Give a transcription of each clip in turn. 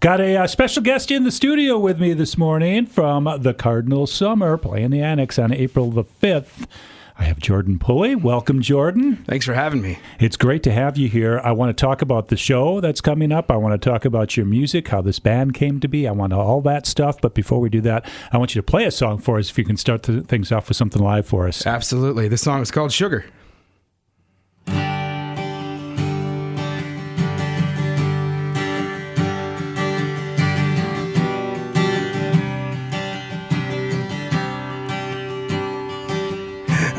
Got a special guest in the studio with me this morning from the Cardinal Summer, playing the Annex on April the 5th. I have Jordan Pulley. Welcome, Jordan. Thanks for having me. It's great to have you here. I want to talk about the show that's coming up. I want to talk about your music, how this band came to be. I want all that stuff. But before we do that, I want you to play a song for us if you can start things off with something live for us. Absolutely. This song is called Sugar.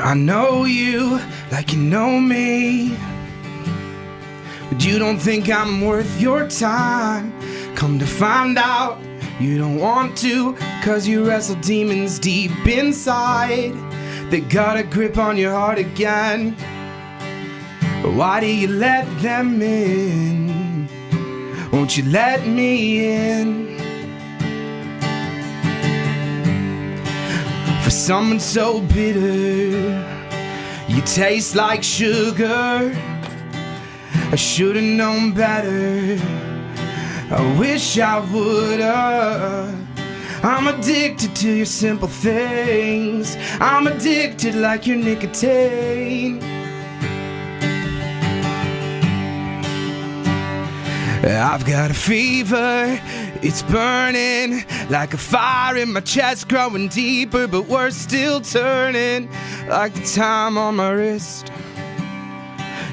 I know you like you know me, but you don't think I'm worth your time. Come to find out you don't want to, 'cause you wrestle demons deep inside that got a grip on your heart again. But why do you let them in? Won't you let me in? For someone so bitter, you taste like sugar. I should've known better. I wish I would've. I'm addicted to your simple things. I'm addicted like your nicotine. I've got a fever, it's burning like a fire in my chest, growing deeper, but we're still turning like the time on my wrist.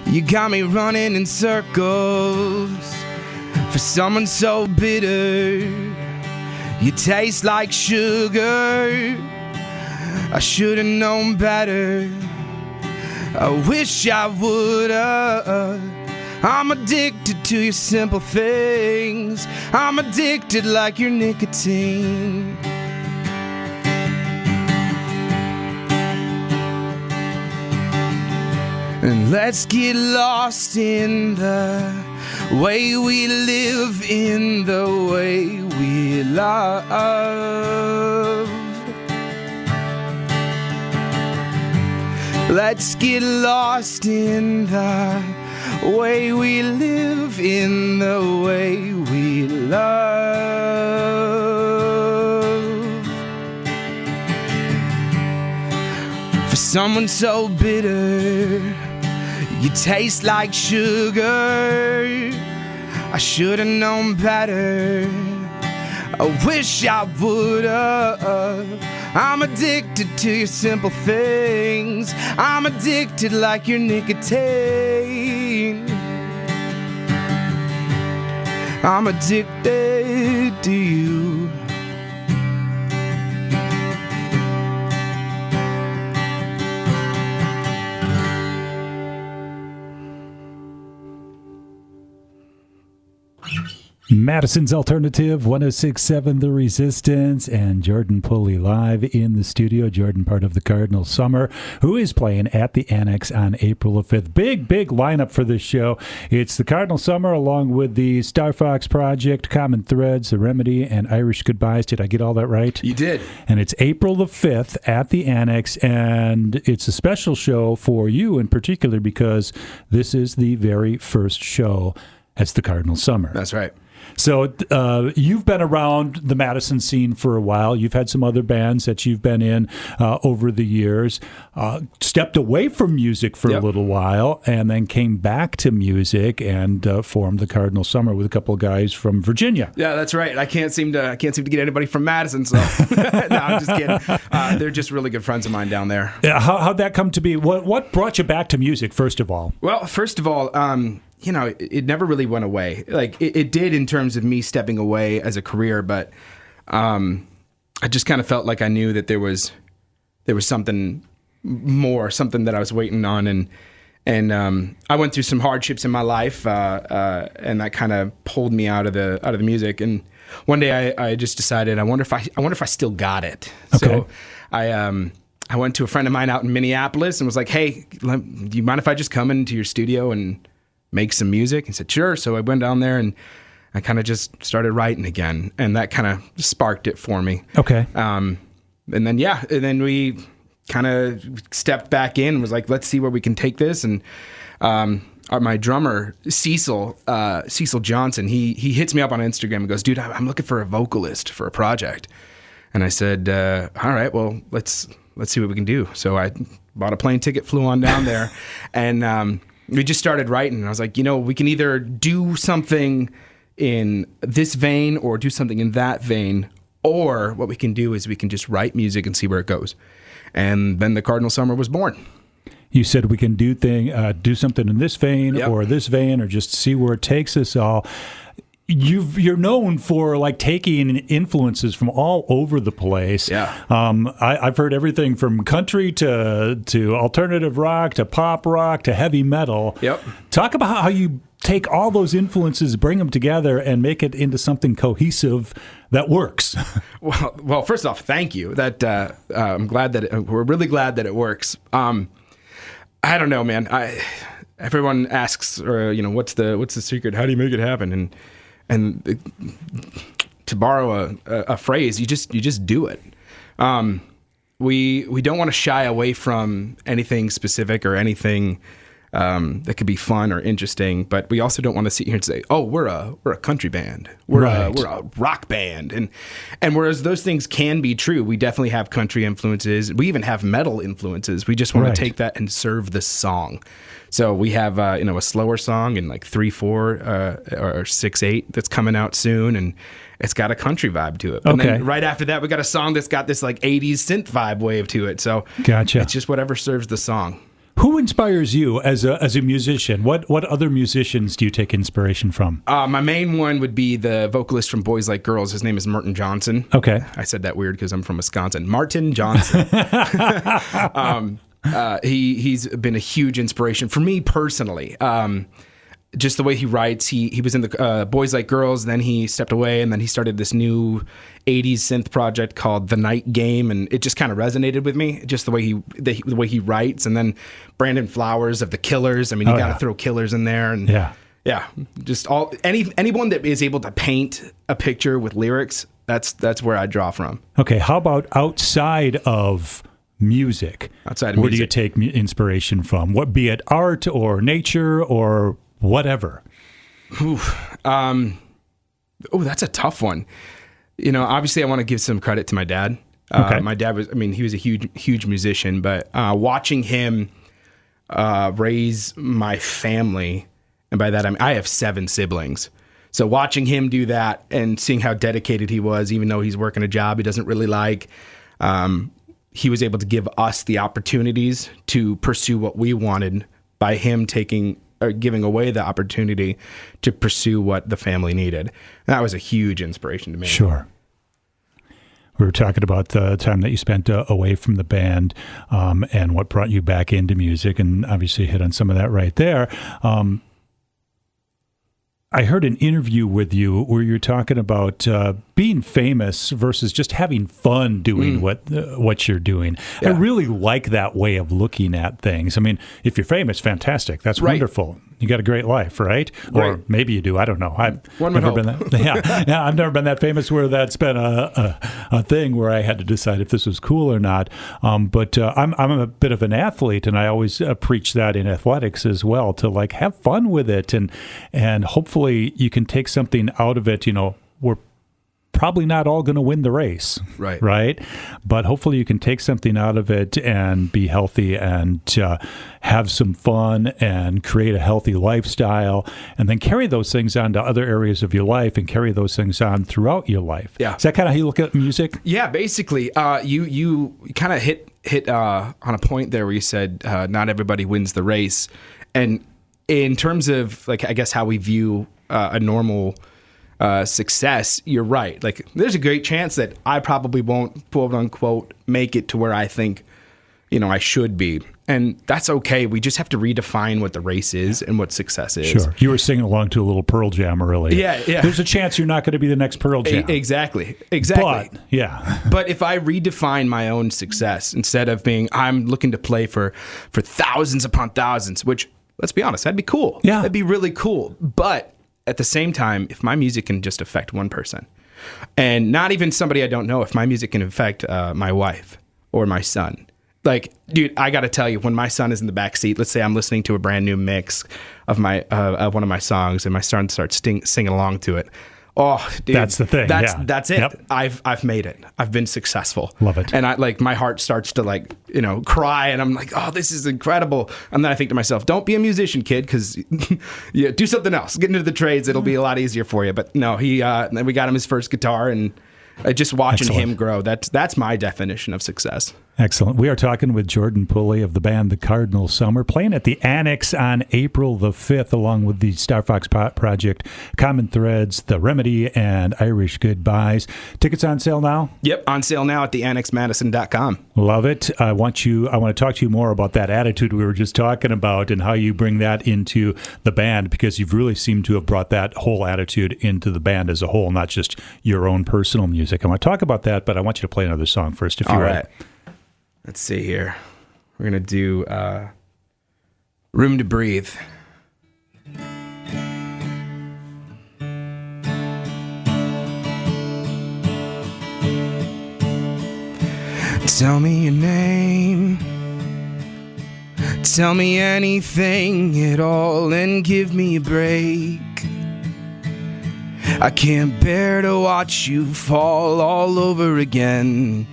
You got me running in circles for someone so bitter. You taste like sugar. I should've known better. I wish I would've. I'm addicted to your simple things. I'm addicted like your nicotine. And let's get lost in the way we live, in the way we love. Let's get lost in the way we live, in the way we love. For someone so bitter, you taste like sugar. I should've known better. I wish I would've. I'm addicted to your simple things. I'm addicted like your nicotine. I'm addicted to you. Madison's Alternative, 106.7 The Resistance, and Jordan Pulley live in the studio. Jordan, part of the Cardinal Summer, who is playing at the Annex on April the 5th. Big lineup for this show. It's the Cardinal Summer along with the Star Fox Project, Common Threads, The Remedy, and Irish Goodbyes. Did I get all that right? You did. And it's April the 5th at the Annex, and it's a special show for you in particular because this is the very first show as the Cardinal Summer. That's right. So you've been around the Madison scene for a while. You've had some other bands that you've been in over the years, stepped away from music for a little while, and then came back to music and formed the Cardinal Summer with a couple of guys from Virginia. Yeah, that's right. I can't seem to get anybody from Madison. So no, I'm just kidding. They're just really good friends of mine down there. How'd that come to be? What brought you back to music, first of all? Well, first of all, you know, it never really went away. Like it did in terms of me stepping away as a career, but I just kind of felt like I knew that there was something more, something that I was waiting on, and I went through some hardships in my life, and that kind of pulled me out of the music. And one day I just decided I wonder if I still got it. Okay. So I went to a friend of mine out in Minneapolis and was like, hey, do you mind if I just come into your studio and make some music? He said, sure. So I went down there and I kind of just started writing again, and that kind of sparked it for me. Okay. And then we kind of stepped back in and was like, let's see where we can take this. And my drummer Cecil Johnson, he hits me up on Instagram and goes, dude, I'm looking for a vocalist for a project. And I said, all right, well, let's see what we can do. So I bought a plane ticket, flew on down there, and we just started writing. And I was like, we can either do something in this vein or do something in that vein, or what we can do is we can just write music and see where it goes. And then the Cardinal Summer was born. You said we can do something in this vein Yep. or this vein, or just see where it takes us all. You're known for like taking influences from all over the place. Yeah. I've heard everything from country to alternative rock to pop rock to heavy metal. Yep. Talk about how you take all those influences, bring them together, and make it into something cohesive that works. Well, first off, thank you. That I'm glad that we're really glad that it works. I don't know, man. Everyone asks, or what's the secret? How do you make it happen? And to borrow a phrase, you just do it. We don't want to shy away from anything specific or anything that could be fun or interesting, but we also don't want to sit here and say, "Oh, we're a country band, we're a rock band," and whereas those things can be true, we definitely have country influences. We even have metal influences. We just want to take that and serve the song. So we have a slower song in like 3/4 or 6/8 that's coming out soon, and it's got a country vibe to it. And then right after that, we got a song that's got this like 80s synth vibe wave to it. So gotcha. It's just whatever serves the song. Who inspires you as a musician? What other musicians do you take inspiration from? My main one would be the vocalist from Boys Like Girls. His name is Martin Johnson. Okay. I said that weird because I'm from Wisconsin. Martin Johnson. He's been a huge inspiration for me personally. Just the way he writes. He was in the Boys Like Girls, then he stepped away, and then he started this new 80s synth project called The Night Game, and it just kind of resonated with me. Just the way he writes, and then Brandon Flowers of the Killers. I mean, you got to throw Killers in there, and yeah, just anyone that is able to paint a picture with lyrics. That's where I draw from. Okay, how about outside of music? Where do you take inspiration from? What, be it art or nature or whatever? That's a tough one. Obviously I want to give some credit to my dad. My dad he was a huge musician, but watching him raise my family, and by that I mean I have 7 siblings. So watching him do that and seeing how dedicated he was, even though he's working a job he doesn't really like, he was able to give us the opportunities to pursue what we wanted by him giving away the opportunity to pursue what the family needed. That was a huge inspiration to me. Sure. We were talking about the time that you spent away from the band and what brought you back into music, and obviously hit on some of that right there. I heard an interview with you where you're talking about being famous versus just having fun doing what you're doing. Yeah. I really like that way of looking at things. I mean, if you're famous, fantastic. That's wonderful. You got a great life, right? Or maybe you do. I don't know. I've never been that. I've never been that famous where that's been a thing where I had to decide if this was cool or not. But I'm a bit of an athlete, and I always preach that in athletics as well, to like have fun with it, and hopefully you can take something out of it. We're probably not all going to win the race, right? But hopefully you can take something out of it and be healthy and have some fun and create a healthy lifestyle, and then carry those things on to other areas of your life and carry those things on throughout your life. Yeah. Is that kind of how you look at music? Yeah, basically. You kind of hit on a point there where you said not everybody wins the race. And in terms of, like, I guess how we view a normal success, you're right. Like, there's a great chance that I probably won't, quote unquote, make it to where I think, I should be. And that's okay. We just have to redefine what the race is and what success is. Sure. You were singing along to a little Pearl Jam earlier. Yeah. There's a chance you're not going to be the next Pearl Jam. Exactly. But if I redefine my own success, instead of being, I'm looking to play for thousands upon thousands, which, let's be honest, that'd be cool. Yeah. That'd be really cool. But at the same time, if my music can just affect one person, and not even somebody I don't know, if my music can affect my wife or my son, like, dude, I got to tell you, when my son is in the back seat, let's say I'm listening to a brand new mix of my of one of my songs, and my son starts singing along to it. Oh, dude, that's the thing. That's it. Yep. I've made it. I've been successful. Love it. And I like my heart starts to like, cry, and I'm like, oh, this is incredible. And then I think to myself, don't be a musician, kid, because yeah, do something else. Get into the trades. It'll be a lot easier for you. But no, we got him his first guitar, and just watching him grow. That's my definition of success. Excellent. We are talking with Jordan Pulley of the band The Cardinal Summer, playing at the Annex on April the 5th, along with the Star Fox Project, Common Threads, The Remedy, and Irish Goodbyes. Tickets on sale now? Yep, on sale now at theannexmadison.com. Love it. I want to talk to you more about that attitude we were just talking about and how you bring that into the band, because you've really seemed to have brought that whole attitude into the band as a whole, not just your own personal music. I want to talk about that, but I want you to play another song first, if you're right. Let's see here. We're going to do Room to Breathe. Tell me your name. Tell me anything at all and give me a break. I can't bear to watch you fall all over again.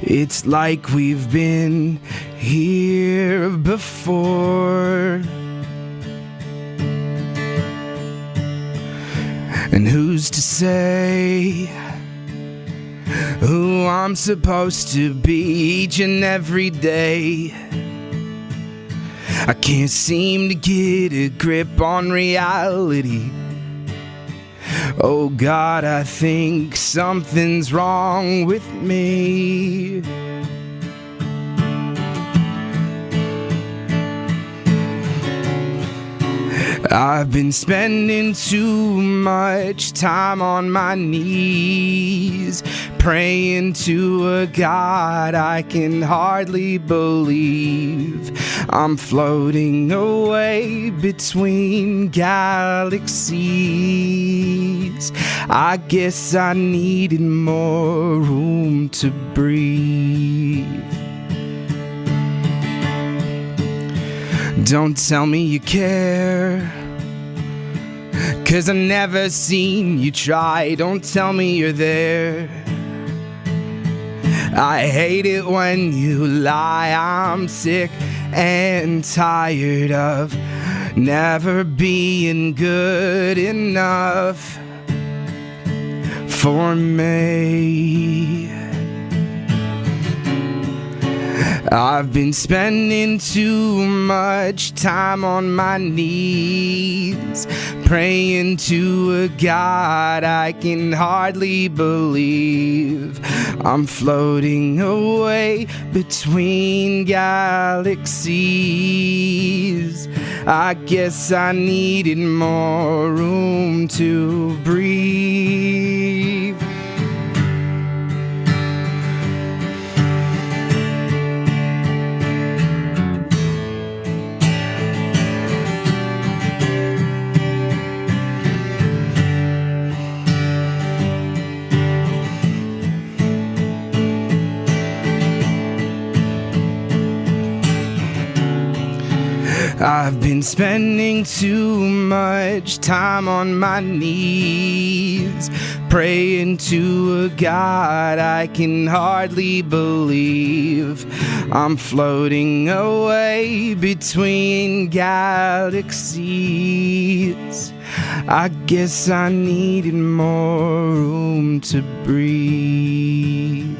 It's like we've been here before. And who's to say who I'm supposed to be each and every day? I can't seem to get a grip on reality. Oh God, I think something's wrong with me. I've been spending too much time on my knees, praying to a God I can hardly believe. I'm floating away between galaxies. I guess I needed more room to breathe. Don't tell me you care, 'cause I've never seen you try. Don't tell me you're there. I hate it when you lie. I'm sick and tired of never being good enough for me. I've been spending too much time on my knees, praying to a God I can hardly believe. I'm floating away between galaxies. I guess I needed more room to breathe. I've been spending too much time on my knees, praying to a God I can hardly believe. I'm floating away between galaxies. I guess I needed more room to breathe.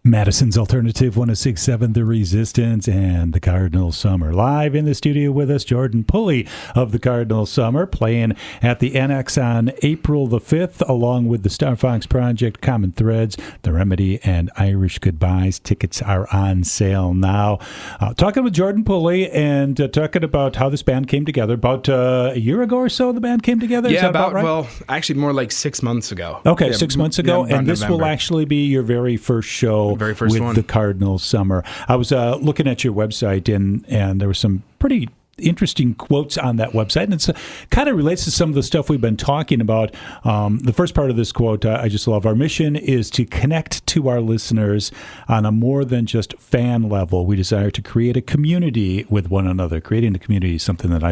Madison's Alternative 106.7 The Resistance and the Cardinal Summer. Live in the studio with us, Jordan Pulley of the Cardinal Summer, playing at the NX on April the 5th, along with the Star Fox Project, Common Threads, The Remedy, and Irish Goodbyes. Tickets are on sale now. Talking with Jordan Pulley and talking about how this band came together. About a year ago or so, the band came together? Yeah, Is that about right? Well, actually more like 6 months ago. Okay, yeah, 6 months ago. Yeah, and this November. will actually be your very first show Very first with one. the Cardinal Summer. I was looking at your website, and there were some pretty interesting quotes on that website, and it's kind of relates to some of the stuff we've been talking about. The first part of this quote I just love. Our mission is to connect to our listeners on a more than just fan level. We desire to create a community with one another. Creating a community is something that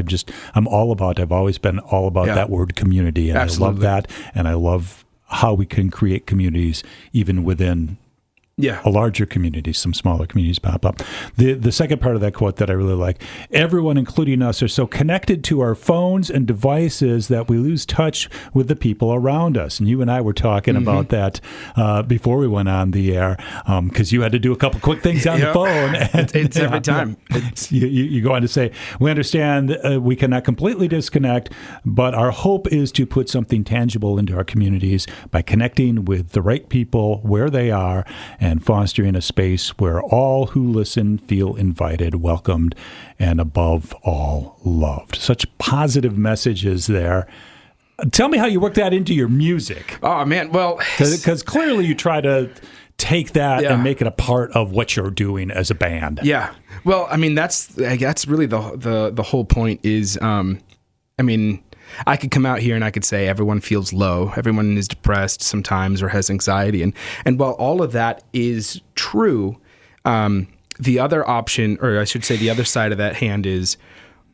I'm all about. I've always been all about that word community, and Absolutely. I love that, and I love how we can create communities even within a larger community. Some smaller communities pop up. The second part of that quote that I really like: everyone, including us, are so connected to our phones and devices that we lose touch with the people around us. And you and I were talking about that before we went on the air, because you had to do a couple quick things on the phone. And, it's every time. You go on to say, we understand we cannot completely disconnect, but our hope is to put something tangible into our communities by connecting with the right people where they are and fostering a space where all who listen feel invited, welcomed, and above all, loved. Such positive messages there. Tell me how you work that into your music. Oh, man. Well, because clearly you try to take that and make it a part of what you're doing as a band. Yeah. Well, I mean, that's really the whole point is, I mean, I could come out here and I could say everyone feels low, everyone is depressed sometimes or has anxiety. And while all of that is true, the other option, or I should say the other side of that hand is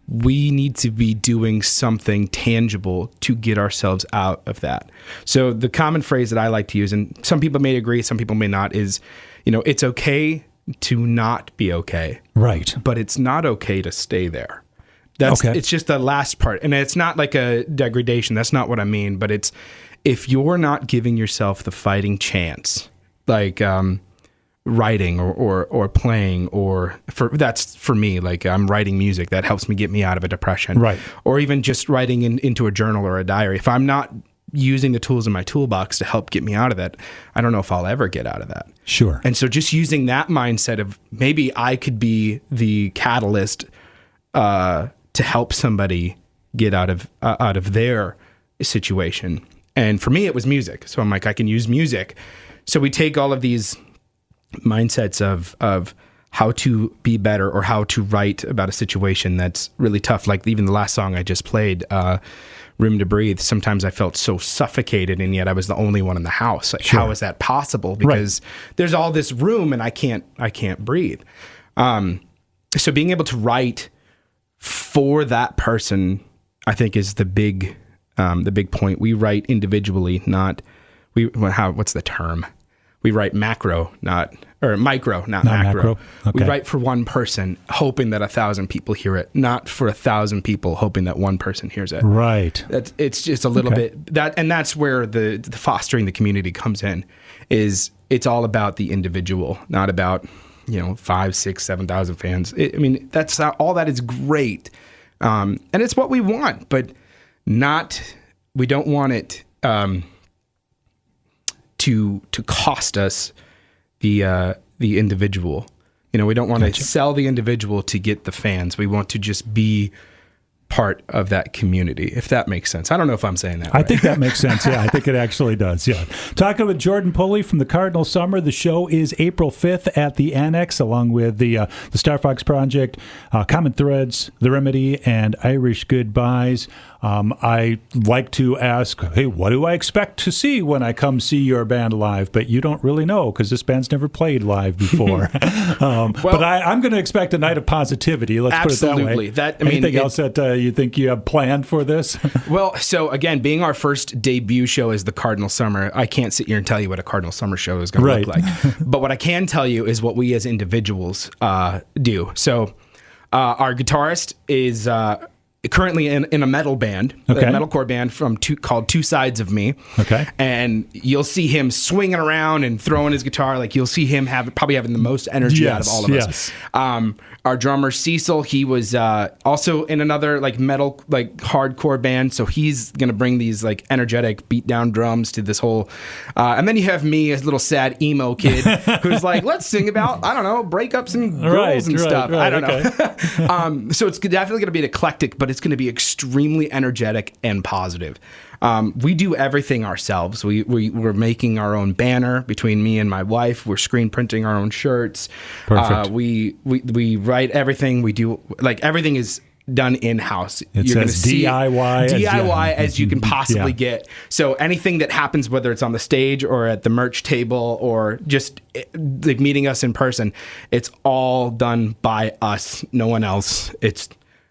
we need to be doing something tangible to get ourselves out of that. So the common phrase that I like to use, and some people may agree, some people may not, is, it's okay to not be okay. Right. But it's not okay to stay there. It's just the last part. And it's not like a degradation. That's not what I mean. But it's if you're not giving yourself the fighting chance, like writing or playing, that's for me, like I'm writing music that helps me get me out of a depression. Right. Or even just writing into a journal or a diary. If I'm not using the tools in my toolbox to help get me out of that, I don't know if I'll ever get out of that. Sure. And so just using that mindset of maybe I could be the catalyst to help somebody get out of their situation. And for me, it was music. So I'm like, I can use music. So we take all of these mindsets of how to be better or how to write about a situation that's really tough. Like even the last song I just played, Room to Breathe. Sometimes I felt so suffocated, and yet I was the only one in the house. Like, how is that possible? Because there's all this room and I can't breathe. So being able to write for that person, I think, is the big point. We write individually, what's the term? We write micro, not macro. Okay. We write for one person, hoping that 1,000 people hear it, not for 1,000 people hoping that one person hears it. Right. It's just a little bit that, and that's where the fostering the community comes in. Is it's all about the individual, not about 5, 6, 7,000 fans. That's all that is great, and it's what we want, but we don't want it to cost us the individual. We don't want to sell the individual to get the fans. We want to just be part of that community, if that makes sense. I don't know if I'm saying that right. I think that makes sense. Yeah, I think it actually does. Yeah. Talking with Jordan Pulley from the Cardinal Summer. The show is April 5th at the Annex, along with the Star Fox Project, Common Threads, The Remedy, and Irish Goodbyes. I like to ask, hey, what do I expect to see when I come see your band live? But you don't really know because this band's never played live before. But I'm going to expect a night of positivity. Let's put it that way. Anything else that you think you have planned for this? Well, so again, being our first debut show as the Cardinal Summer, I can't sit here and tell you what a Cardinal Summer show is going to look like. But what I can tell you is what we as individuals do. So our guitarist is currently in a metal band, a metalcore band called Two Sides of Me. Okay. And you'll see him swinging around and throwing his guitar. Like you'll see him probably having the most energy out of all of us. Our drummer Cecil, he was also in another like metal, like hardcore band. So he's going to bring these like energetic beat down drums to this whole, and then you have me, a little sad emo kid who's like, let's sing about, I don't know, breakups and girls and stuff. I don't know. So it's definitely going to be eclectic, but it's going to be extremely energetic and positive. We do everything ourselves. We're making our own banner between me and my wife. We're screen printing our own shirts. Perfect. We write everything. We do, like, everything is done in-house. It's as DIY as you can possibly get. So anything that happens, whether it's on the stage or at the merch table or just like meeting us in person, it's all done by us, no one else.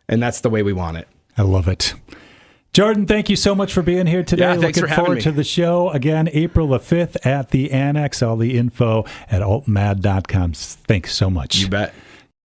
And that's the way we want it. I love it. Jordan, thank you so much for being here today. Yeah, thanks Looking for having forward me. to the show. Again, April the 5th at the Annex. All the info at altmad.com. Thanks so much. You bet.